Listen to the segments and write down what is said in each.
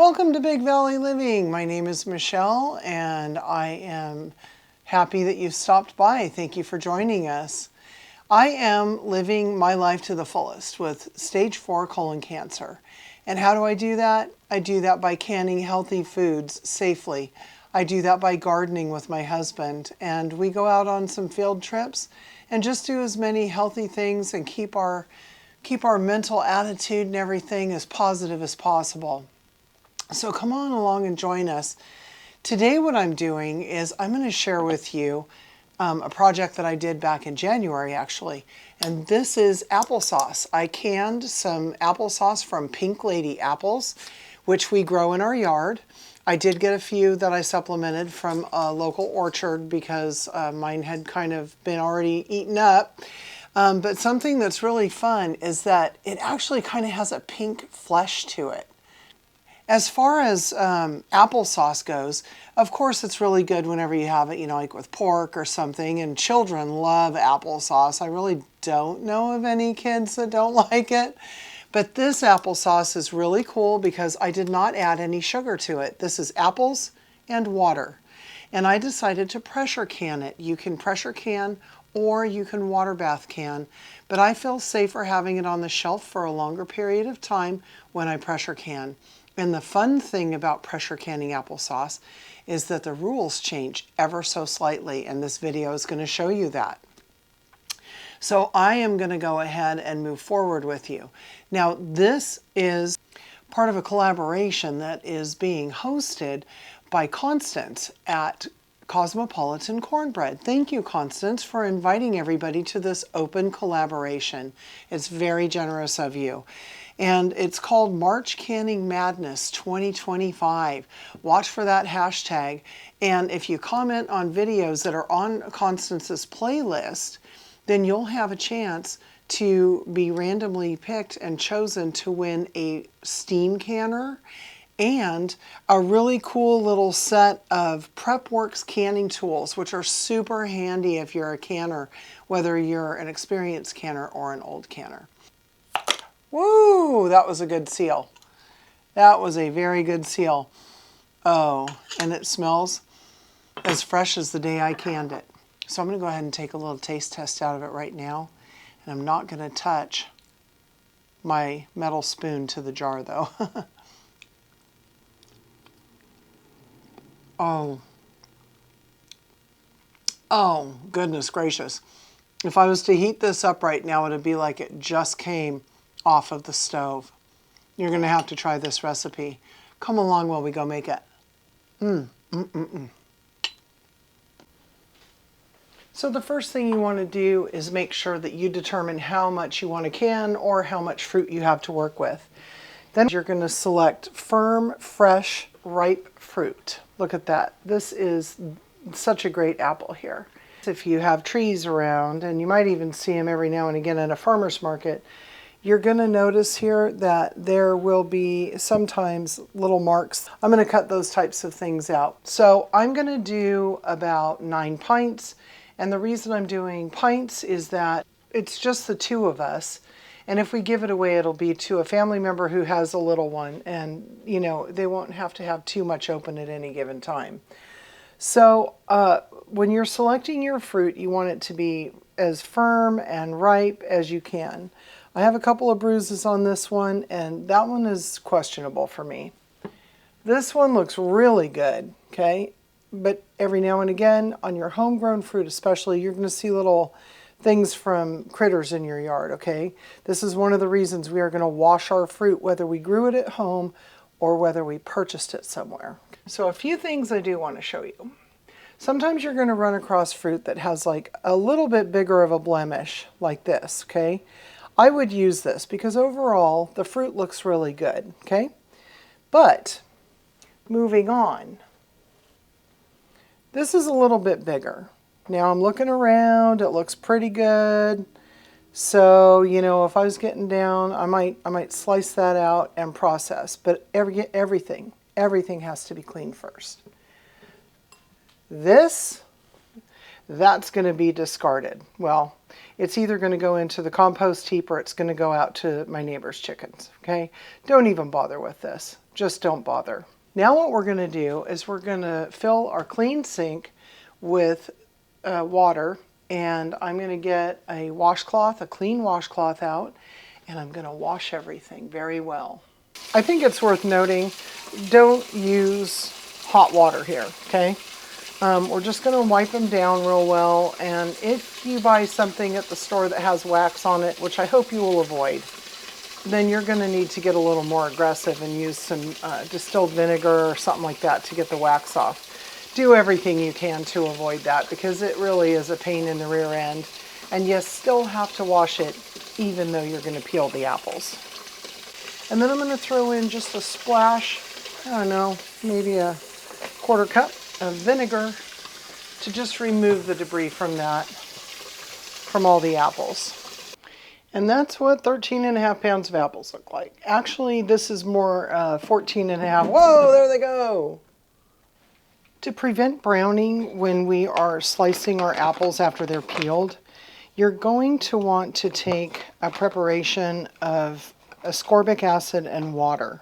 Welcome to Big Valley Living. My name is Michelle and I am happy that you've stopped by. Thank you for joining us. I am living my life to the fullest with stage 4 colon cancer. And how do I do that? I do that by canning healthy foods safely. I do that by gardening with my husband, and we go out on some field trips and just do as many healthy things and keep our mental attitude and everything as positive as possible. So come on along and join us. Today what I'm doing is I'm going to share with you a project that I did back in January actually. And this is applesauce. I canned some applesauce from Pink Lady apples, which we grow in our yard. I did get a few that I supplemented from a local orchard because mine had kind of been already eaten up. But something that's really fun is that it actually kind of has a pink flesh to it. As far as applesauce goes, of course it's really good whenever you have it, like with pork or something, and children love applesauce. I really don't know of any kids that don't like it. But this applesauce is really cool because I did not add any sugar to it. This is apples and water. And I decided to pressure can it. You can pressure can or you can water bath can. But I feel safer having it on the shelf for a longer period of time when I pressure can. And the fun thing about pressure canning applesauce is that the rules change ever so slightly, and this video is going to show you that. So I am going to go ahead and move forward with you. Now this is part of a collaboration that is being hosted by Constance at Cosmopolitan Cornbread. Thank you, Constance, for inviting everybody to this open collaboration. It's very generous of you. And it's called March Canning Madness 2025. Watch for that hashtag. And if you comment on videos that are on Constance's playlist, then you'll have a chance to be randomly picked and chosen to win a steam canner and a really cool little set of PrepWorks canning tools, which are super handy if you're a canner, whether you're an experienced canner or an old canner. Woo, that was a good seal. That was a very good seal. Oh, and it smells as fresh as the day I canned it. So I'm going to go ahead and take a little taste test out of it right now. And I'm not going to touch my metal spoon to the jar though. Oh, goodness gracious. If I was to heat this up right now, it'd be like it just came off of the stove. You're going to have to try this recipe. Come along while we go make it. So the first thing you want to do is make sure that you determine how much you want to can or how much fruit you have to work with. Then you're going to select firm, fresh, ripe fruit. Look at that. This is such a great apple here. If you have trees around, and you might even see them every now and again at a farmer's market, you're going to notice here that there will be sometimes little marks. I'm going to cut those types of things out. So I'm going to do about 9 pints. And the reason I'm doing pints is that it's just the two of us. And if we give it away, it'll be to a family member who has a little one. And, they won't have to have too much open at any given time. So when you're selecting your fruit, you want it to be as firm and ripe as you can. I have a couple of bruises on this one, and that one is questionable for me. This one looks really good, okay? But every now and again, on your homegrown fruit especially, you're going to see little things from critters in your yard, okay? This is one of the reasons we are going to wash our fruit, whether we grew it at home or whether we purchased it somewhere. So a few things I do want to show you. Sometimes you're going to run across fruit that has like a little bit bigger of a blemish, like this, okay? I would use this because overall the fruit looks really good, okay? But moving on, this is a little bit bigger. Now I'm looking around, it looks pretty good. So, if I was getting down, I might slice that out and process, but everything has to be cleaned first. This that's going to be discarded. Well, it's either going to go into the compost heap or it's going to go out to my neighbor's chickens, okay? Don't even bother with this. Just don't bother. Now what we're going to do is we're going to fill our clean sink with water, and I'm going to get a washcloth, a clean washcloth out, and I'm going to wash everything very well. I think it's worth noting, don't use hot water here, okay? We're just going to wipe them down real well, and if you buy something at the store that has wax on it, which I hope you will avoid, then you're going to need to get a little more aggressive and use some distilled vinegar or something like that to get the wax off. Do everything you can to avoid that because it really is a pain in the rear end, and you still have to wash it even though you're going to peel the apples. And then I'm going to throw in just a splash, I don't know, maybe a quarter cup of vinegar to just remove the debris from all the apples. And that's what 13.5 pounds of apples look like. Actually, this is more 14.5. Whoa, there they go. To prevent browning when we are slicing our apples after they're peeled, you're going to want to take a preparation of ascorbic acid and water.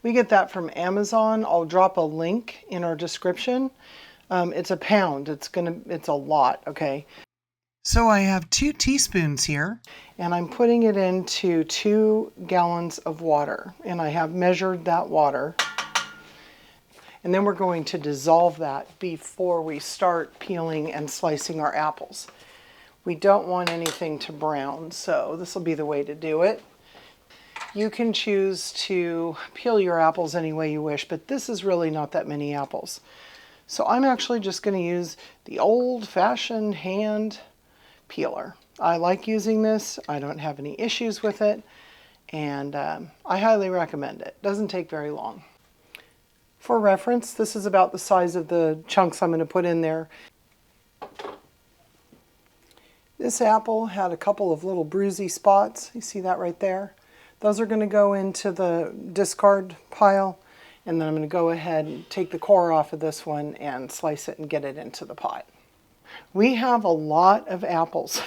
We get that from Amazon. I'll drop a link in our description. It's a pound. It's a lot, okay? So I have 2 teaspoons here, and I'm putting it into 2 gallons of water, and I have measured that water. And then we're going to dissolve that before we start peeling and slicing our apples. We don't want anything to brown, so this will be the way to do it. You can choose to peel your apples any way you wish, but this is really not that many apples. So I'm actually just going to use the old-fashioned hand peeler. I like using this. I don't have any issues with it, and I highly recommend it. Doesn't take very long. For reference, this is about the size of the chunks I'm going to put in there. This apple had a couple of little bruisey spots. You see that right there? Those are going to go into the discard pile, and then I'm going to go ahead and take the core off of this one and slice it and get it into the pot. We have a lot of apples,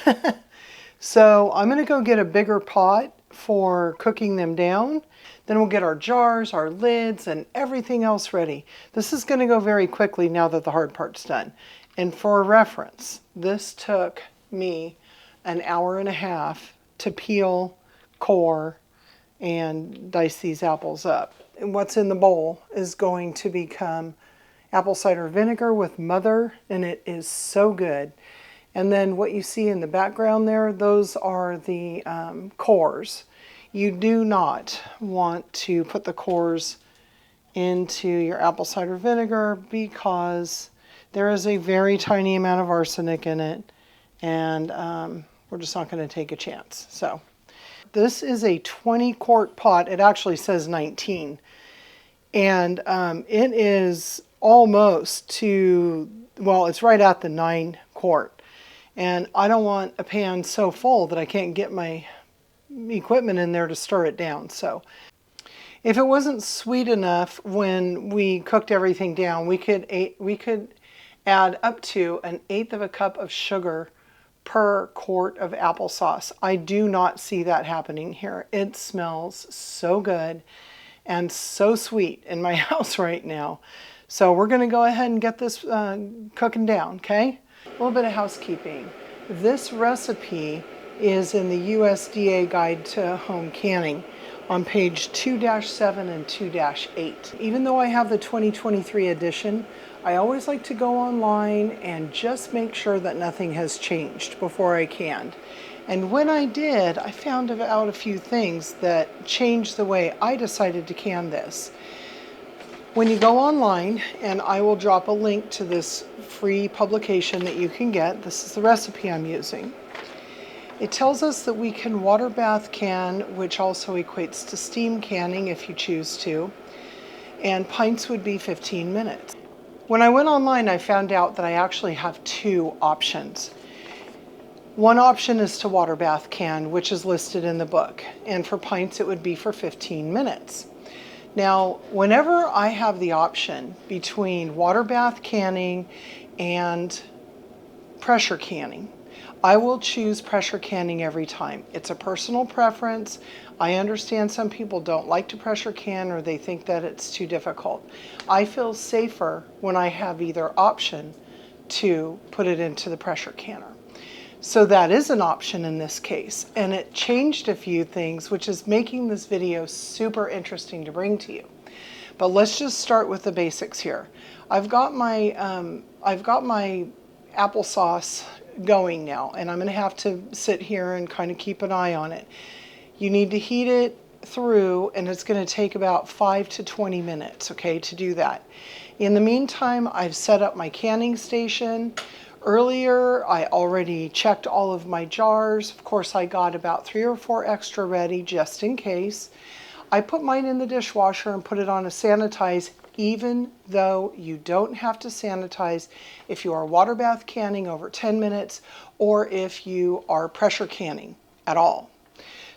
so I'm going to go get a bigger pot for cooking them down. Then we'll get our jars, our lids, and everything else ready. This is going to go very quickly now that the hard part's done. And for reference, this took me an hour and a half to peel, core, and dice these apples up. And what's in the bowl is going to become apple cider vinegar with mother, and it is so good. And then what you see in the background there, those are the cores. You do not want to put the cores into your apple cider vinegar because there is a very tiny amount of arsenic in it, and we're just not going to take a chance. So this is a 20-quart pot. It actually says 19. And it is almost to, well, it's right at the 9-quart. And I don't want a pan so full that I can't get my equipment in there to stir it down. So if it wasn't sweet enough when we cooked everything down, we could add up to 1/8 of a cup of sugar per quart of applesauce. I do not see that happening here. It smells so good and so sweet in my house right now. So we're going to go ahead and get this cooking down, okay? A little bit of housekeeping. This recipe is in the USDA Guide to Home Canning on page 2-7 and 2-8. Even though I have the 2023 edition, I always like to go online and just make sure that nothing has changed before I canned. And when I did, I found out a few things that changed the way I decided to can this. When you go online, and I will drop a link to this free publication that you can get, this is the recipe I'm using. It tells us that we can water bath can, which also equates to steam canning if you choose to, and pints would be 15 minutes. When I went online, I found out that I actually have 2 options. One option is to water bath can, which is listed in the book, and for pints it would be for 15 minutes. Now, whenever I have the option between water bath canning and pressure canning. I will choose pressure canning every time. It's a personal preference. I understand some people don't like to pressure can or they think that it's too difficult. I feel safer when I have either option to put it into the pressure canner. So that is an option in this case, and it changed a few things, which is making this video super interesting to bring to you. But let's just start with the basics here. I've got my applesauce going now, and I'm going to have to sit here and kind of keep an eye on it. You need to heat it through, and it's going to take about 5 to 20 minutes, okay, to do that. In the meantime, I've set up my canning station. Earlier, I already checked all of my jars. Of course, I got about 3 or 4 extra ready just in case. I put mine in the dishwasher and put it on a sanitize, even though you don't have to sanitize if you are water bath canning over 10 minutes or if you are pressure canning at all.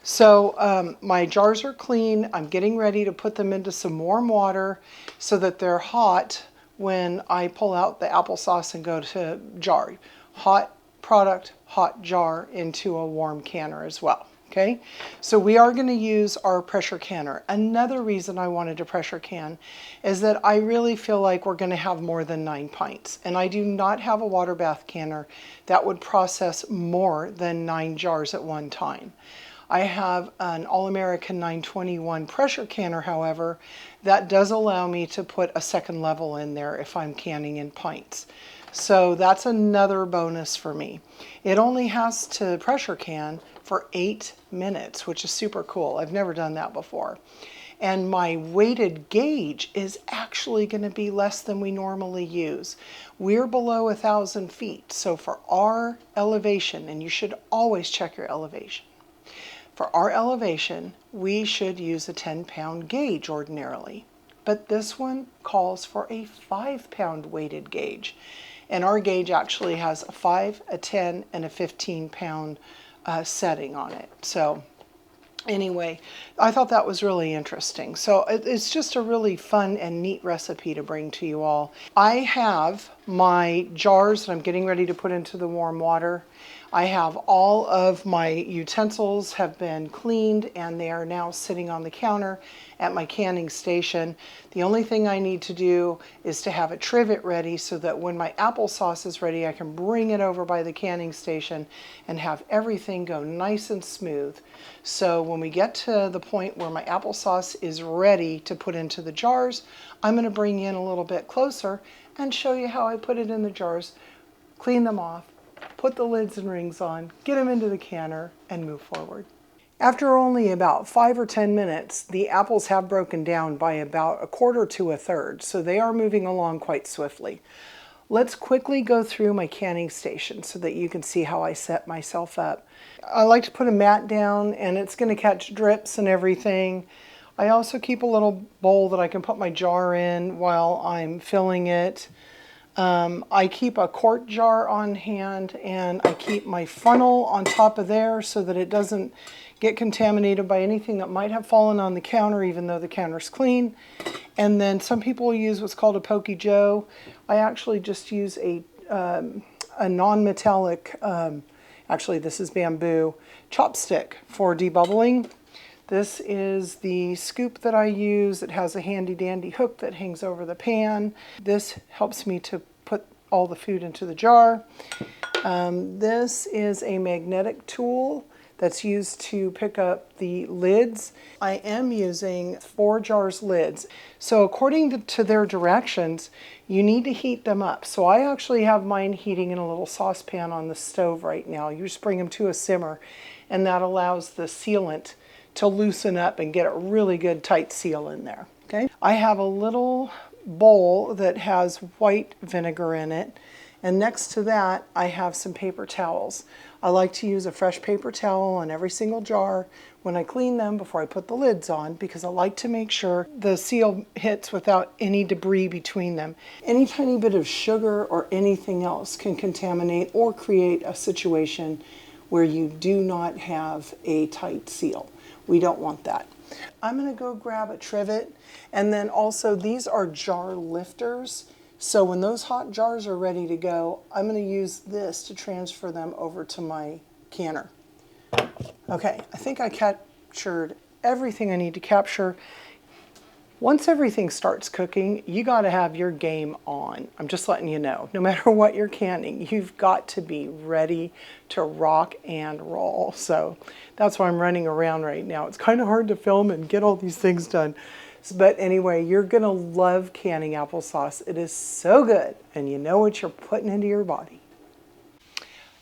So my jars are clean. I'm getting ready to put them into some warm water so that they're hot when I pull out the applesauce and go to jar. Hot product, hot jar into a warm canner as well. Okay, so we are going to use our pressure canner. Another reason I wanted to pressure can is that I really feel like we're going to have more than 9 pints. And I do not have a water bath canner that would process more than 9 jars at one time. I have an All-American 921 pressure canner, however, that does allow me to put a second level in there if I'm canning in pints. So that's another bonus for me. It only has to pressure can for 8 minutes, which is super cool. I've never done that before. And my weighted gauge is actually going to be less than we normally use. We're below 1,000 feet. So for our elevation, and you should always check your elevation. For our elevation, we should use a 10-pound gauge ordinarily. But this one calls for a 5-pound weighted gauge. And our gauge actually has a 5, a 10, and a 15-pound setting on it. So anyway, I thought that was really interesting. So it's just a really fun and neat recipe to bring to you all. I have my jars that I'm getting ready to put into the warm water. I have all of my utensils have been cleaned and they are now sitting on the counter at my canning station. The only thing I need to do is to have a trivet ready so that when my applesauce is ready, I can bring it over by the canning station and have everything go nice and smooth. So when we get to the point where my applesauce is ready to put into the jars, I'm going to bring you in a little bit closer and show you how I put it in the jars, clean them off, put the lids and rings on, get them into the canner, and move forward. After only about 5 or 10 minutes, the apples have broken down by about 1/4 to 1/3, so they are moving along quite swiftly. Let's quickly go through my canning station so that you can see how I set myself up. I like to put a mat down and it's going to catch drips and everything. I also keep a little bowl that I can put my jar in while I'm filling it. I keep a quart jar on hand and I keep my funnel on top of there so that it doesn't get contaminated by anything that might have fallen on the counter, even though the counter's clean. And then some people use what's called a Pokey Joe. I actually just use a non-metallic, actually this is bamboo, chopstick for debubbling. This is the scoop that I use. It has a handy dandy hook that hangs over the pan. This helps me to put all the food into the jar. This is a magnetic tool that's used to pick up the lids. I am using 4 jars lids. So according to their directions, you need to heat them up. So I actually have mine heating in a little saucepan on the stove right now. You just bring them to a simmer and that allows the sealant to loosen up and get a really good tight seal in there. Okay. I have a little bowl that has white vinegar in it, and next to that I have some paper towels. I like to use a fresh paper towel on every single jar when I clean them before I put the lids on, because I like to make sure the seal hits without any debris between them. Any tiny bit of sugar or anything else can contaminate or create a situation where you do not have a tight seal. We don't want that. I'm going to go grab a trivet, and then also these are jar lifters. So when those hot jars are ready to go, I'm going to use this to transfer them over to my canner. Okay, I think I captured everything I need to capture. Once everything starts cooking, you got to have your game on. I'm just letting you know. No matter what you're canning, you've got to be ready to rock and roll. So that's why I'm running around right now. It's kind of hard to film and get all these things done. But anyway, you're going to love canning applesauce. It is so good, and you know what you're putting into your body.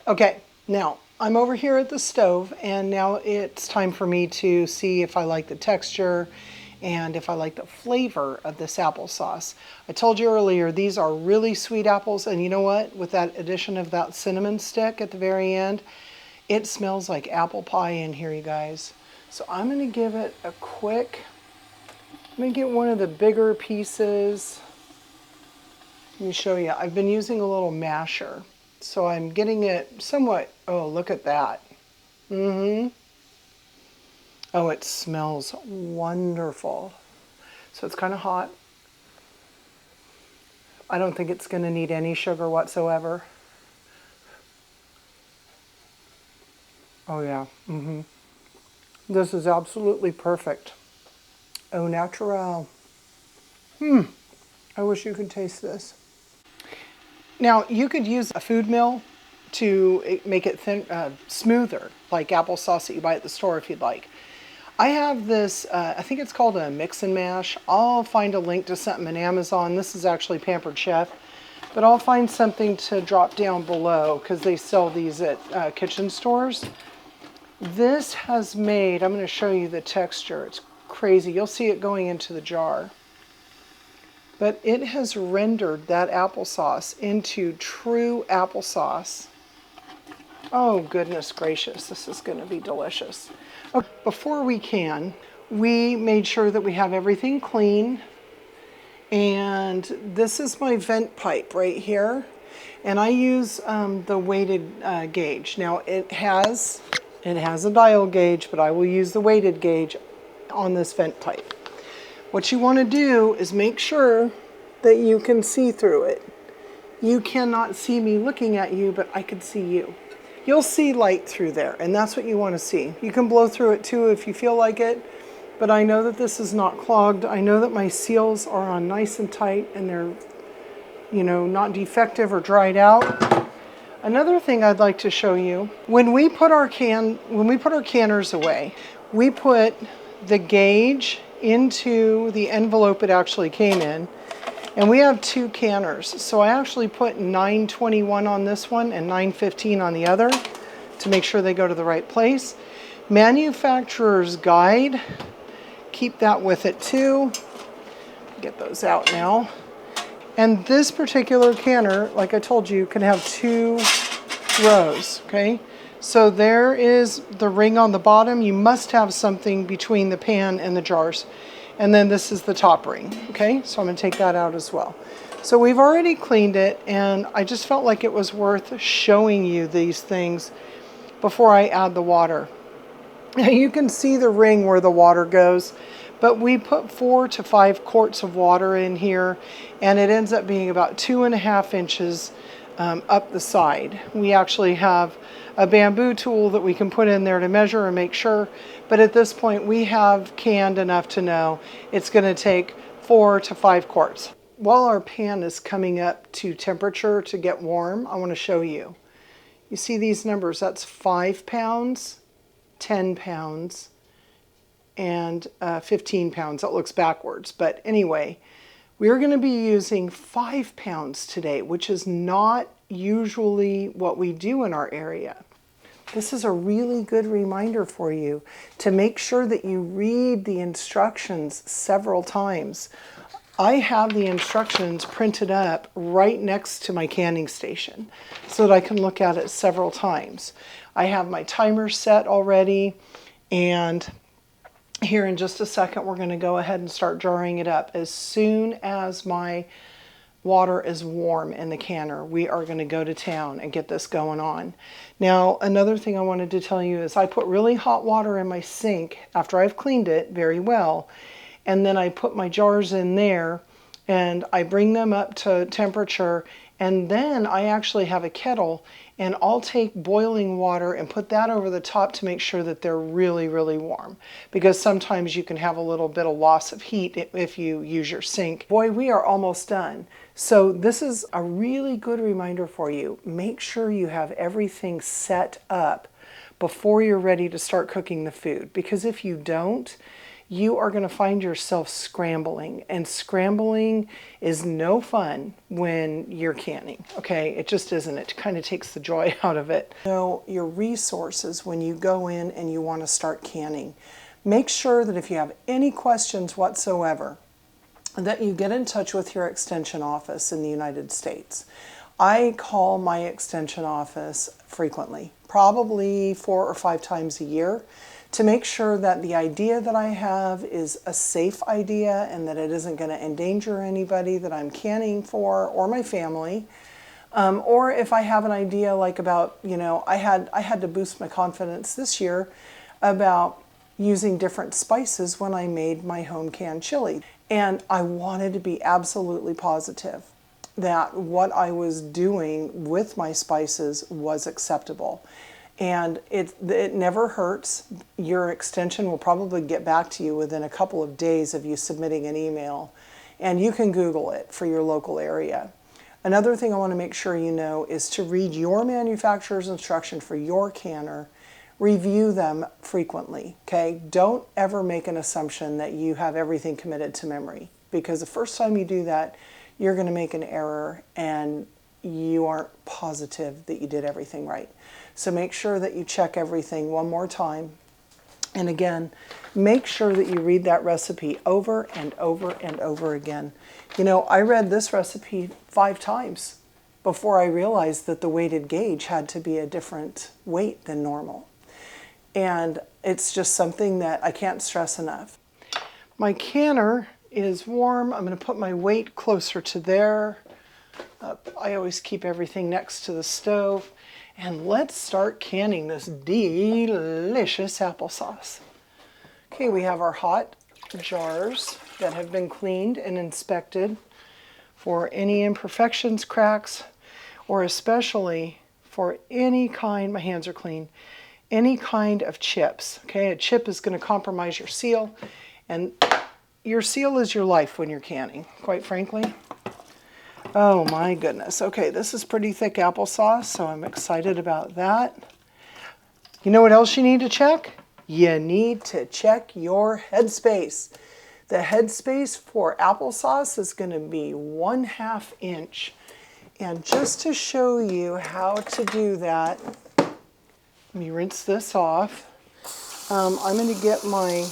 Okay, now I'm over here at the stove, and now it's time for me to see if I like the texture and if I like the flavor of this applesauce. I told you earlier, these are really sweet apples, and you know what? With that addition of that cinnamon stick at the very end, it smells like apple pie in here, you guys. So I'm gonna give it a quick, I'm gonna get one of the bigger pieces. Let me show you. I've been using a little masher, so I'm getting it somewhat, oh, look at that. Oh, it smells wonderful. So it's kind of hot. I don't think it's going to need any sugar whatsoever. Oh yeah. This is absolutely perfect. Au naturel. I wish you could taste this. Now, you could use a food mill to make it thin, smoother, like applesauce that you buy at the store if you'd like. I have this, I think it's called a mix and mash. I'll find a link to something in Amazon. This is actually Pampered Chef, but I'll find something to drop down below because they sell these at kitchen stores. This has made, I'm going to show you the texture. It's crazy. You'll see it going into the jar. But it has rendered that applesauce into true applesauce. Oh, goodness gracious. This is going to be delicious. Okay, before we can, we made sure that we have everything clean. And this is my vent pipe right here. And I use the weighted gauge. Now, it has a dial gauge, but I will use the weighted gauge on this vent pipe. What you want to do is make sure that you can see through it. You cannot see me looking at you, but I could see you. You'll see light through there, and that's what you want to see. You can blow through it too if you feel like it, but I know that this is not clogged. I know that my seals are on nice and tight, and they're, you know, not defective or dried out. Another thing I'd like to show you, when we put our canners away, we put the gauge into the envelope it actually came in, and we have two canners. So I actually put 921 on this one and 915 on the other to make sure they go to the right place. Manufacturer's guide, keep that with it too. Get those out now. And this particular canner, like I told you, can have two rows, okay? So there is the ring on the bottom. You must have something between the pan and the jars. And then this is the top ring, okay? So I'm gonna take that out as well. So we've already cleaned it, and I just felt like it was worth showing you these things before I add the water. Now you can see the ring where the water goes, but we put 4 to 5 quarts of water in here, and it ends up being about 2.5 inches up the side. We actually have a bamboo tool that we can put in there to measure and make sure, but at this point we have canned enough to know it's going to take 4 to 5 quarts. While our pan is coming up to temperature to get warm, I want to show you. You see these numbers, that's 5 pounds, 10 pounds, and 15 pounds. That looks backwards, but anyway, we're going to be using 5 pounds today, which is not usually what we do in our area. This is a really good reminder for you to make sure that you read the instructions several times. I have the instructions printed up right next to my canning station so that I can look at it several times. I have my timer set already, and here in just a second we're going to go ahead and start jarring it up. As soon as my water is warm in the canner, we are going to go to town and get this going on. Now, another thing I wanted to tell you is I put really hot water in my sink after I've cleaned it very well, and then I put my jars in there, and I bring them up to temperature, and then I actually have a kettle, and I'll take boiling water and put that over the top to make sure that they're really, really warm, because sometimes you can have a little bit of loss of heat if you use your sink. Boy, we are almost done. So this is a really good reminder for you. Make sure you have everything set up before you're ready to start cooking the food, because if you don't, you are going to find yourself scrambling, and scrambling is no fun when you're canning. Okay, it just isn't. It kind of takes the joy out of it. Know your resources when you go in and you want to start canning. Make sure that if you have any questions whatsoever, that you get in touch with your extension office in the United States. I call my extension office frequently, probably 4 or 5 times a year, to make sure that the idea that I have is a safe idea and that it isn't going to endanger anybody that I'm canning for or my family. Or if I have an idea like about, I had to boost my confidence this year about using different spices when I made my home canned chili. And I wanted to be absolutely positive that what I was doing with my spices was acceptable. And it never hurts. Your extension will probably get back to you within a couple of days of you submitting an email, and you can Google it for your local area. Another thing I want to make sure you know is to read your manufacturer's instruction for your canner. Review them frequently, okay? Don't ever make an assumption that you have everything committed to memory, because the first time you do that, you're going to make an error and you aren't positive that you did everything right. So make sure that you check everything one more time. And again, make sure that you read that recipe over and over and over again. I read this recipe 5 times before I realized that the weighted gauge had to be a different weight than normal. And it's just something that I can't stress enough. My canner is warm. I'm going to put my weight closer to there. I always keep everything next to the stove. And let's start canning this delicious applesauce. Okay, we have our hot jars that have been cleaned and inspected for any imperfections, cracks, or especially for any kind, my hands are clean, any kind of chips. Okay, a chip is going to compromise your seal, and your seal is your life when you're canning, quite frankly. Oh my goodness. Okay, this is pretty thick applesauce, so I'm excited about that. You know what else you need to check? You need to check your headspace. The headspace for applesauce is going to be 1/2 inch. And just to show you how to do that, let me rinse this off. I'm going to get my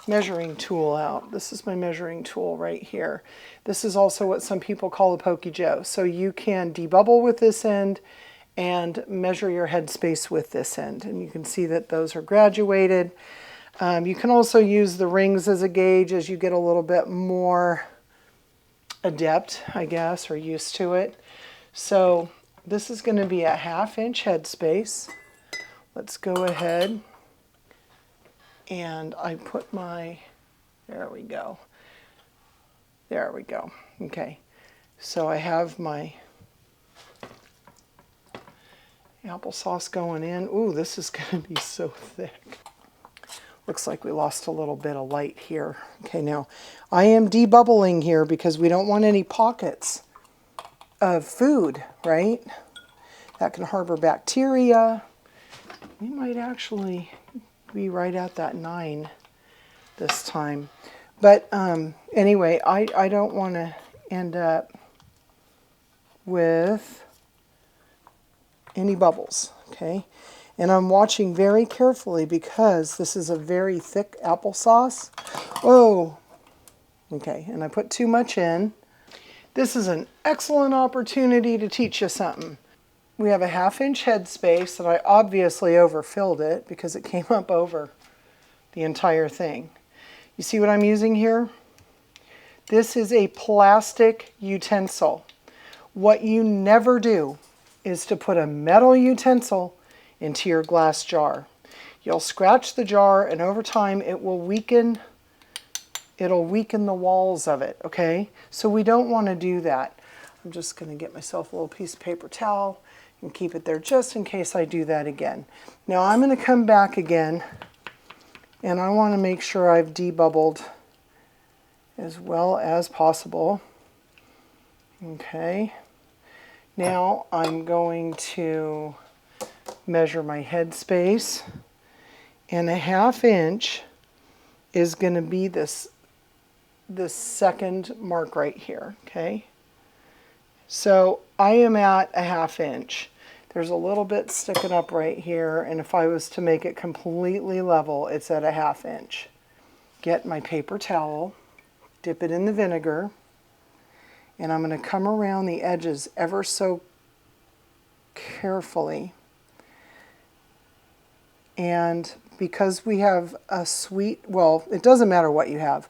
measuring tool out. This is my measuring tool right here. This is also what some people call a Pokey Joe. So you can debubble with this end and measure your headspace with this end. And you can see that those are graduated. You can also use the rings as a gauge as you get a little bit more adept, I guess, or used to it. So this is going to be a 1/2 inch headspace. Let's go ahead and I put my, there we go. There we go. Okay, so I have my applesauce going in. Ooh, this is going to be so thick. Looks like we lost a little bit of light here. Okay, now I am debubbling here because we don't want any pockets of food, right? That can harbor bacteria. We might actually be right at that 9 this time. But anyway, I don't want to end up with any bubbles, okay? And I'm watching very carefully because this is a very thick applesauce. Oh, okay, and I put too much in. This is an excellent opportunity to teach you something. We have a 1/2 inch headspace that I obviously overfilled it because it came up over the entire thing. You see what I'm using here? This is a plastic utensil. What you never do is to put a metal utensil into your glass jar. You'll scratch the jar and over time it will weaken it'll weaken the walls of it, okay? So we don't want to do that. I'm just going to get myself a little piece of paper towel and keep it there just in case I do that again. Now I'm going to come back again, and I want to make sure I've debubbled as well as possible. Okay. Now I'm going to measure my head space, and a 1/2 inch is going to be this second mark right here, okay? So I am at a 1/2 inch. There's a little bit sticking up right here, and if I was to make it completely level, it's at a 1/2 inch. Get my paper towel, dip it in the vinegar, and I'm going to come around the edges ever so carefully. And because we have a sweet, well, it doesn't matter what you have,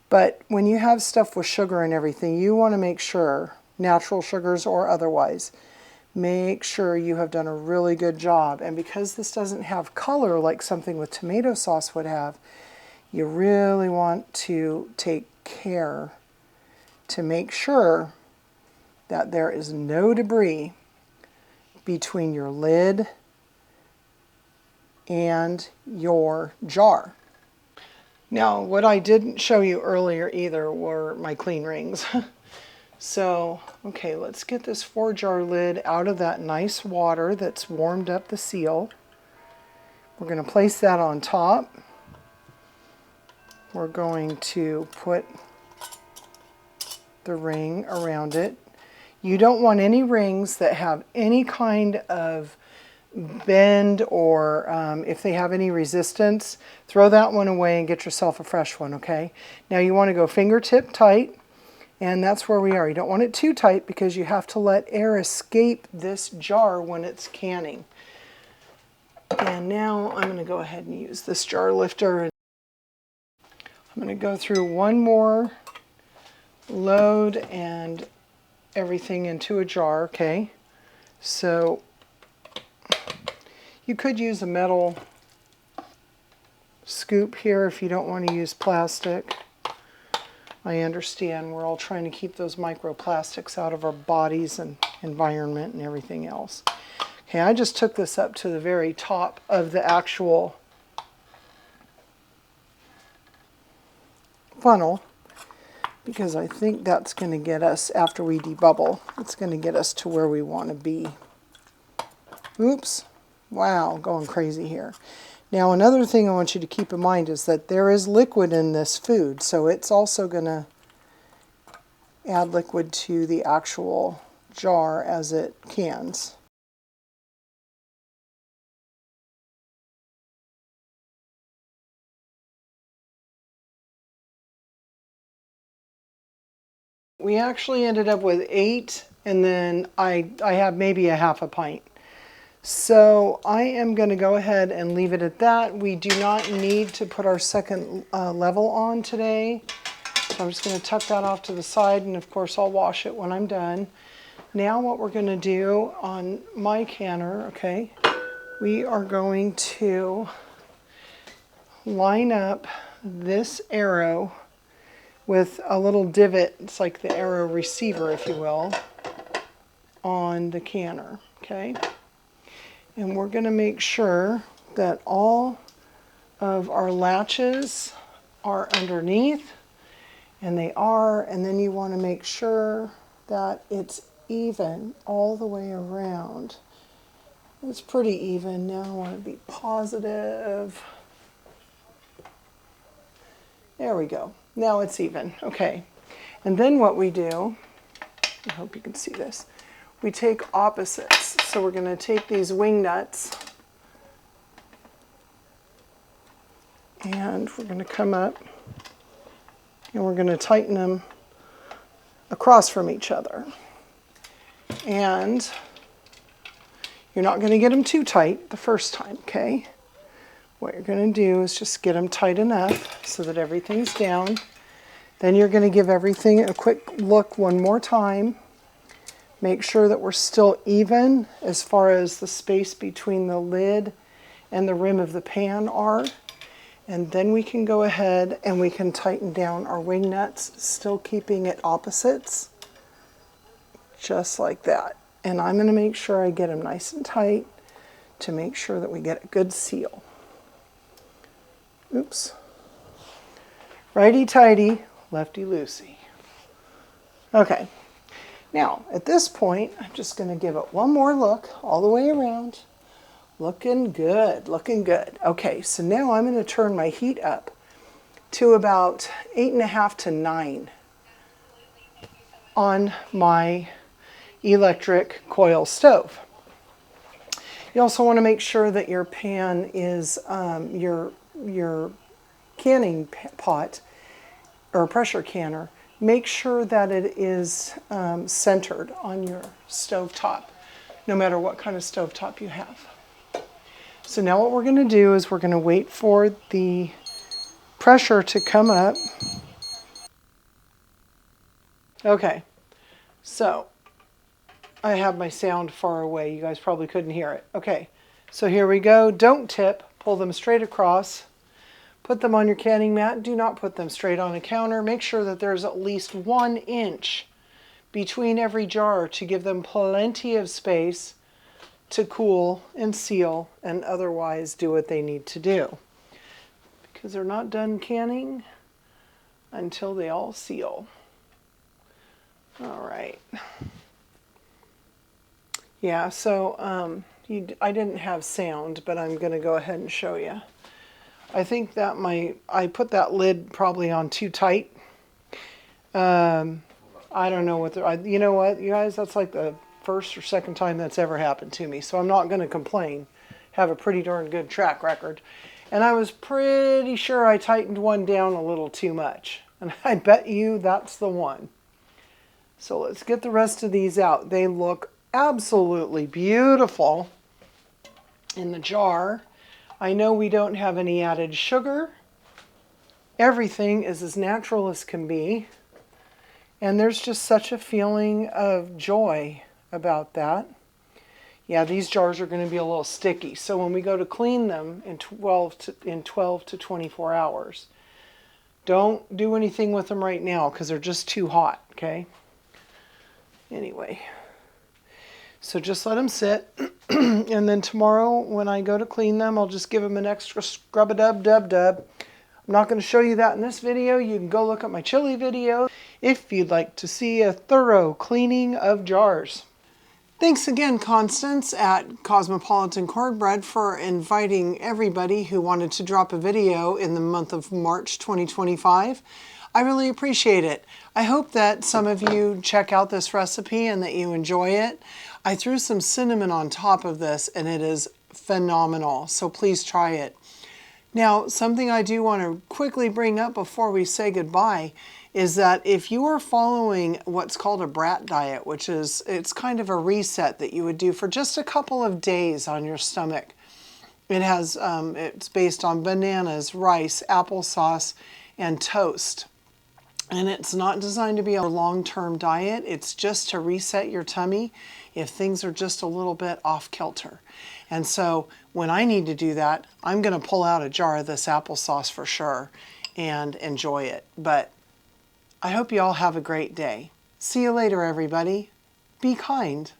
but when you have stuff with sugar and everything, you want to make sure, natural sugars or otherwise, make sure you have done a really good job. And because this doesn't have color like something with tomato sauce would have, you really want to take care to make sure that there is no debris between your lid and your jar. Now, what I didn't show you earlier either were my clean rings. So, okay, let's get this 4-jar lid out of that nice water that's warmed up the seal. We're going to place that on top. We're going to put the ring around it. You don't want any rings that have any kind of bend, or if they have any resistance, throw that one away and get yourself a fresh one, okay? Now you want to go fingertip tight, and that's where we are. You don't want it too tight because you have to let air escape this jar when it's canning. And now I'm going to go ahead and use this jar lifter. I'm going to go through one more load and everything into a jar, okay? So you could use a metal scoop here if you don't want to use plastic. I understand we're all trying to keep those microplastics out of our bodies and environment and everything else. Okay, I just took this up to the very top of the actual funnel because I think that's going to get us, after we debubble, it's going to get us to where we want to be. Oops. Wow, going crazy here. Now another thing I want you to keep in mind is that there is liquid in this food, so it's also going to add liquid to the actual jar as it cans. We actually ended up with 8, and then I have maybe a 1/2 pint. So I am going to go ahead and leave it at that. We do not need to put our second level on today. So I'm just going to tuck that off to the side, and of course I'll wash it when I'm done. Now what we're going to do on my canner, okay, we are going to line up this arrow with a little divot, it's like the arrow receiver if you will, on the canner, okay? And we're going to make sure that all of our latches are underneath, and they are, and then you want to make sure that it's even all the way around. It's pretty even. Now I want to be positive. There we go. Now it's even. Okay. And then what we do, I hope you can see this, we take opposites. So we're going to take these wing nuts and we're going to come up and we're going to tighten them across from each other. And you're not going to get them too tight the first time, okay? What you're going to do is just get them tight enough so that everything's down. Then you're going to give everything a quick look one more time. Make sure that we're still even as far as the space between the lid and the rim of the pan are. And then we can go ahead and we can tighten down our wing nuts, still keeping it opposites, just like that. And I'm going to make sure I get them nice and tight to make sure that we get a good seal. Oops. Righty-tighty, lefty-loosey. Okay. Now, at this point, I'm just going to give it one more look all the way around. Looking good, looking good. Okay, so now I'm going to turn my heat up to about 8.5 to 9 on my electric coil stove. You also want to make sure that your pan is, your canning pot or pressure canner, make sure that it is centered on your stove top, no matter what kind of stove top you have. So now what we're going to do is we're going to wait for the pressure to come up. Okay, so I have my sound far away. You guys probably couldn't hear it. Okay, so here we go. Don't tip. Pull them straight across. Put them on your canning mat. Do not put them straight on a counter. Make sure that there's at least 1 inch between every jar to give them plenty of space to cool and seal and otherwise do what they need to do. Because they're not done canning until they all seal. All right. Yeah, so I didn't have sound, but I'm going to go ahead and show you. I think that I put that lid probably on too tight. I don't know what you know what, you guys, that's like the first or second time that's ever happened to me, so I'm not going to complain. Have a pretty darn good track record. And I was pretty sure I tightened one down a little too much. And I bet you that's the one. So let's get the rest of these out. They look absolutely beautiful in the jar. I know we don't have any added sugar. Everything is as natural as can be. And there's just such a feeling of joy about that. Yeah, these jars are going to be a little sticky. So when we go to clean them in 12 to 24 hours, don't do anything with them right now because they're just too hot, okay? Anyway, so just let them sit. And then tomorrow when I go to clean them, I'll just give them an extra scrub-a-dub-dub-dub. I'm not going to show you that in this video. You can go look at my chili video if you'd like to see a thorough cleaning of jars. Thanks again, Constance at Cosmopolitan Cornbread, for inviting everybody who wanted to drop a video in the month of March 2025. I really appreciate it. I hope that some of you check out this recipe and that you enjoy it. I threw some cinnamon on top of this and it is phenomenal, so please try it. Now, something I do want to quickly bring up before we say goodbye is that if you are following what's called a brat diet, which is, it's kind of a reset that you would do for just a couple of days on your stomach. It has, it's based on bananas, rice, applesauce, and toast. And it's not designed to be a long-term diet. It's just to reset your tummy if things are just a little bit off kilter. And so when I need to do that, I'm going to pull out a jar of this applesauce for sure and enjoy it. But I hope you all have a great day. See you later, everybody. Be kind.